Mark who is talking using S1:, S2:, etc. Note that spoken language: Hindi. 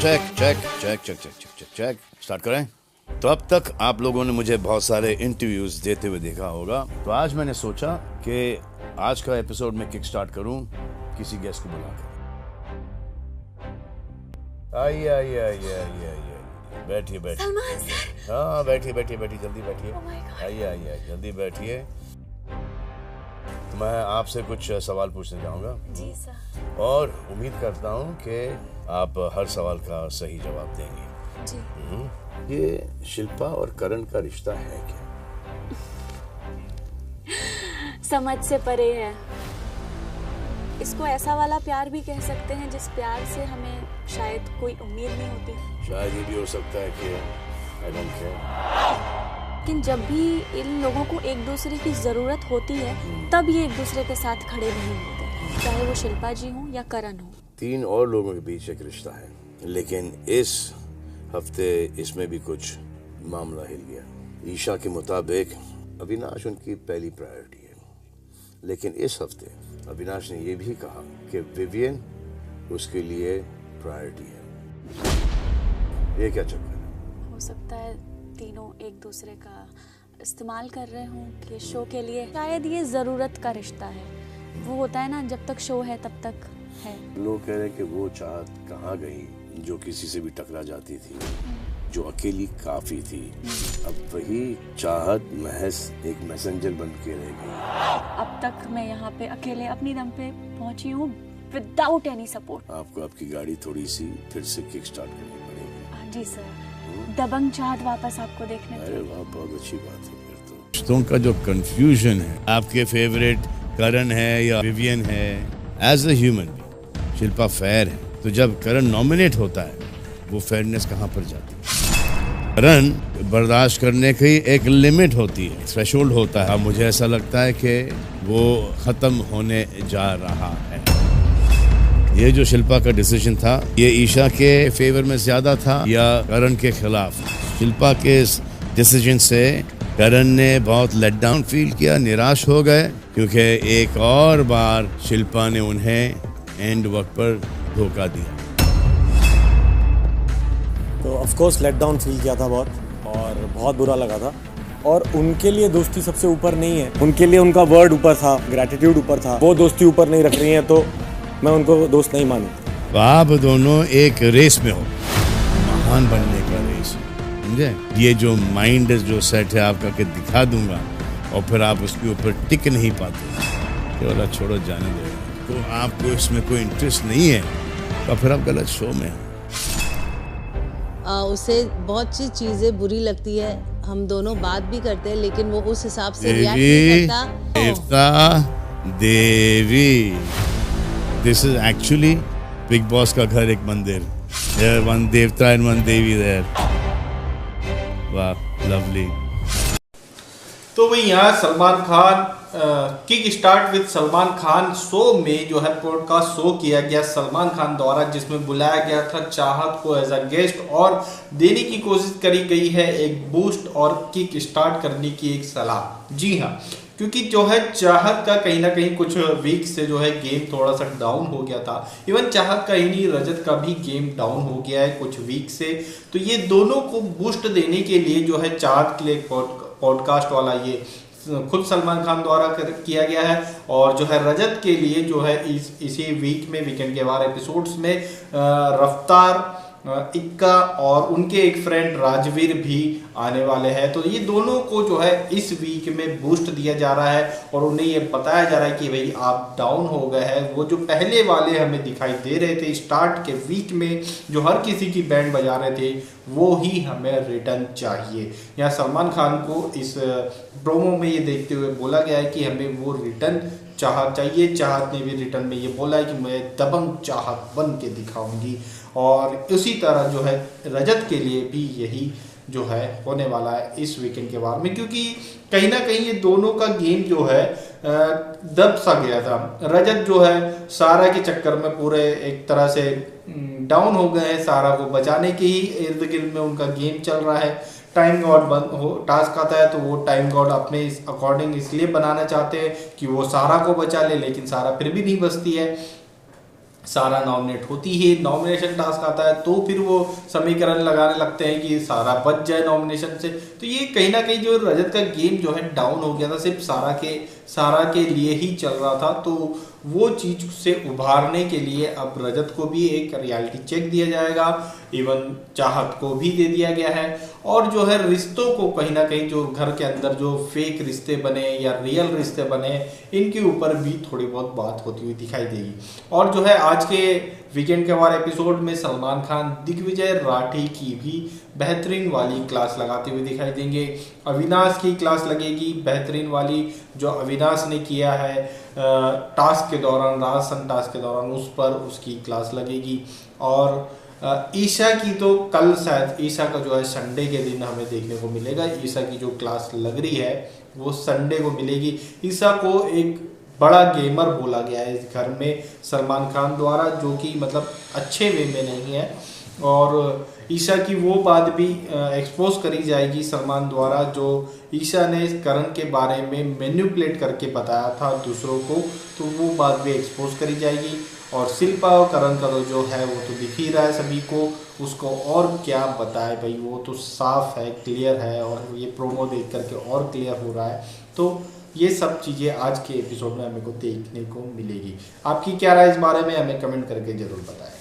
S1: Check check check check check check check check start करें। तो अब तक आप लोगों ने मुझे बहुत सारे इंटरव्यूज देते हुए देखा होगा, तो आज मैंने सोचा कि आज का एपिसोड में किक स्टार्ट करूं किसी गेस्ट को बुलाकर। आइए आइए आइए आइए आइए, बैठिए बैठिए।
S2: सलमान सर।
S1: हाँ बैठिए बैठिए बैठिए, जल्दी बैठिए।
S2: Oh my God.
S1: आइए आइए जल्दी बैठिए। तो मैं आपसे कुछ सवाल पूछने चाहूँगा
S2: जी सर।
S1: और उम्मीद करता हूँ कि आप हर सवाल का सही जवाब देंगे।
S2: जी।
S1: ये शिल्पा और करण का रिश्ता है क्या?
S2: समझ से परे है। इसको ऐसा वाला प्यार भी कह सकते हैं जिस प्यार से हमें शायद कोई उम्मीद नहीं होती।
S1: शायद ये भी हो सकता है कि I don't care।
S2: लेकिन जब भी इन लोगों को एक दूसरे की जरूरत होती है तब ये एक दूसरे के साथ खड़े नहीं होते, चाहे वो शिल्पा जी हो या करण हो।
S1: 3 और लोगों के बीच एक रिश्ता है, लेकिन इस हफ्ते इसमें भी कुछ मामला हिल गया। ईशा के मुताबिक अविनाश उनकी पहली प्रायोरिटी है, लेकिन इस हफ्ते अविनाश ने यह भी कहा कि विवियन उसके लिए प्रायोरिटी है। ये क्या चक्कर है?
S2: हो सकता है तीनों एक दूसरे का इस्तेमाल कर रहे हों कि शो के लिए। शायद ये जरूरत का रिश्ता है। वो होता है ना, जब तक शो है तब तक है।
S1: लोग कह रहे हैं कि वो चाहत कहाँ गई जो किसी से भी टकरा जाती थी, जो अकेली काफी थी। अब वही चाहत महज एक मैसेंजर बन के रह गई।
S2: अब तक मैं यहाँ पे अकेले अपनी दम पे पहुंची हूँ, विदाउट एनी सपोर्ट।
S1: आपको आपकी गाड़ी थोड़ी सी फिर से किक स्टार्ट करनी पड़ेगी।
S2: हाँ जी सर, दबंग चाहत वापस आपको देखने
S1: अरे वाह, बहुत अच्छी बात है। फिर तो रिश्तों का जो कंफ्यूजन है, आपके फेवरेट करण है या विवियन है, as a human being Shilpa fair है, तो जब करण नॉमिनेट होता है वो फेयरनेस कहाँ पर जाती है? करण बर्दाश्त करने की एक लिमिट होती है, थ्रेशोल्ड होता है। मुझे ऐसा लगता है कि वो खत्म होने जा रहा है। ये जो शिल्पा का डिसीजन था, ये ईशा के फेवर में ज्यादा था या करण के खिलाफ? शिल्पा के इस डिसीजन से करण ने बहुत लेट डाउन फील किया, निराश हो गए, क्योंकि एक और बार शिल्पा ने उन्हें एंड वक्त पर धोखा दिया।
S3: तो of course let down feel किया था बहुत, और बहुत बुरा लगा था। और उनके लिए दोस्ती सबसे ऊपर नहीं है, उनके लिए उनका वर्ड ऊपर था, ग्रेटिट्यूड ऊपर था। वो दोस्ती ऊपर नहीं रख रही हैं तो मैं उनको दोस्त नहीं मानूं।
S1: तो आप दोनों एक रेस में हो, महान बनने का रेस, समझे? ये जो माइंड जो सेट है आपका कि दिखा दूंगा, और फिर आप उसके ऊपर टिक नहीं पाते, तो वाला छोड़ो, जाने दो। तो आपको इसमें कोई इंटरेस्ट नहीं है तो फिर आप गलत शो में हो।
S4: उसे बहुत सी चीजें बुरी लगती है, हम दोनों बात भी करते हैं, लेकिन वो उस हिसाब से रिएक्ट नहीं करता।
S1: देवता देवी, this is actually Bigg Boss का घर, एक मंदिर। देयर वन देवता एंड वन देवी देयर। वाह, लवली।
S5: तो भाई यहाँ Salman Khan kick start with Salman Khan show में जो है पॉडकास्ट शो किया गया सलमान खान द्वारा, जिसमें बुलाया गया था चाहत को एज अ गेस्ट, और देने की कोशिश करी गई है एक बूस्ट और किक स्टार्ट करने की एक सलाह। जी हाँ, क्योंकि जो है चाहत का कहीं ना कहीं कुछ वीक से जो है गेम थोड़ा सा डाउन हो गया था। इवन चाहत का ही नहीं, रजत का भी गेम डाउन हो गया है कुछ वीक से। तो ये दोनों को बूस्ट देने के लिए जो है चाहत के लिए पॉडकास्ट वाला ये खुद सलमान खान द्वारा किया गया है, और जो है रजत के लिए जो है इसी वीक में वीकेंड के वार एपिसोड्स में रफ्तार, इक्का और उनके एक फ्रेंड राजवीर भी आने वाले हैं। तो ये दोनों को जो है इस वीक में बूस्ट दिया जा रहा है, और उन्हें ये बताया जा रहा है कि भाई आप डाउन हो गए हैं। वो जो पहले वाले हमें दिखाई दे रहे थे स्टार्ट के वीक में, जो हर किसी की बैंड बजा रहे थे, वो ही हमें रिटर्न चाहिए। यहाँ सलमान खान को इस प्रोमो में ये देखते हुए बोला गया है कि हमें वो रिटर्न चाहत चाहिए। चाहत ने भी रिटर्न में ये बोला है कि मैं दबंग चाहत बन के दिखाऊंगी, और उसी तरह जो है रजत के लिए भी यही जो है होने वाला है इस वीकेंड के बाद में, क्योंकि कहीं ना कहीं ये दोनों का गेम जो है दब सा गया था। रजत जो है सारा के चक्कर में पूरे एक तरह से डाउन हो गए हैं, सारा को बचाने के ही इर्द गिर्द में उनका गेम चल रहा है। टाइम गॉड बंद हो टास्क आता है तो वो टाइम गॉड अपने अकॉर्डिंग इसलिए बनाना चाहते हैं कि वो सारा को बचा ले, लेकिन सारा फिर भी नहीं बचती है। सारा नॉमिनेट होती है, नॉमिनेशन टास्क आता है तो फिर वो समीकरण लगाने लगते हैं कि सारा बच जाए नॉमिनेशन से। तो ये कहीं ना कहीं जो रजत का गेम जो है डाउन हो गया था, सिर्फ सारा के लिए ही चल रहा था। तो वो चीज से उभारने के लिए अब रजत को भी एक रियलिटी चेक दिया जाएगा, इवन चाहत को भी दे दिया गया है। और जो है रिश्तों को कहीं ना कहीं जो घर के अंदर जो फेक रिश्ते बने या रियल रिश्ते बने, इनके ऊपर भी थोड़ी बहुत बात होती हुई दिखाई देगी। और जो है आज के वीकेंड के हमारे एपिसोड में सलमान खान दिग्विजय राठी की भी बेहतरीन वाली क्लास लगाते हुए दिखाई देंगे। अविनाश की क्लास लगेगी बेहतरीन वाली, जो अविनाश ने किया है टास्क के दौरान, राजस्थान टास्क के दौरान, उस पर उसकी क्लास लगेगी। और ईशा की तो कल शायद, ईशा का जो है संडे के दिन हमें देखने को मिलेगा। ईशा की जो क्लास लग रही है वो संडे को मिलेगी। ईशा को एक बड़ा गेमर बोला गया है इस घर में सलमान खान द्वारा, जो कि मतलब अच्छे वे में नहीं है। और ईशा की वो बात भी एक्सपोज करी जाएगी सलमान द्वारा, जो ईशा ने करण के बारे में मैनिपुलेट करके बताया था दूसरों को, तो वो बात भी एक्सपोज करी जाएगी। और शिल्पा और करण का तो जो है वो तो दिख ही रहा है सभी को, उसको और क्या बताए भाई, वो तो साफ है, क्लियर है, और ये प्रोमो देख करके और क्लियर हो रहा है। तो ये सब चीज़ें आज के एपिसोड में हमें को देखने को मिलेगी। आपकी क्या राय इस बारे में हमें कमेंट करके ज़रूर बताएं।